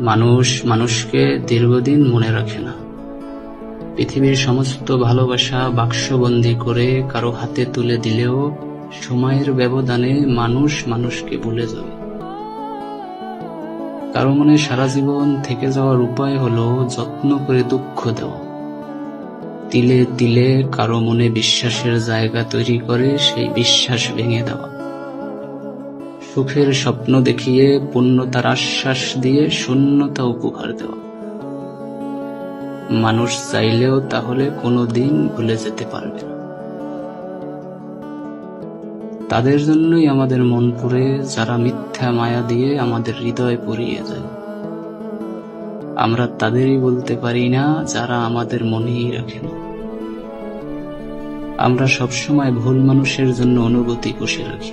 মানুষ মানুষকে দীর্ঘদিন মনে রাখে না। পৃথিবীর সমস্ত ভালোবাসা বাক্সবন্দী করে কারো হাতে তুলে দিলেও সময়ের ব্যবধানে মানুষ মানুষকে ভুলে যাবে। কারো মনে সারা জীবন থেকে যাওয়ার উপায় হলো যত্ন করে দুঃখ দেওয়া। তিলে তিলে কারো মনে বিশ্বাসের জায়গা তৈরি করে সেই বিশ্বাস ভেঙে দেওয়া। সুখের স্বপ্ন দেখিয়ে পূর্ণতার আশ্বাস দিয়ে শূন্যতা উপহার দেওয়া। মানুষ চাইলেও তাহলে কোনোদিন ভুলে যেতে পারবে না। তাদের জন্যই আমাদের মন পুড়ে, যারা মিথ্যা মায়া দিয়ে আমাদের হৃদয় পুড়িয়ে যায়। আমরা তাদেরই বলতে পারি না যারা আমাদের মনেই রাখে না। আমরা সবসময় ভুল মানুষের জন্য অনুভূতি কষে রাখি।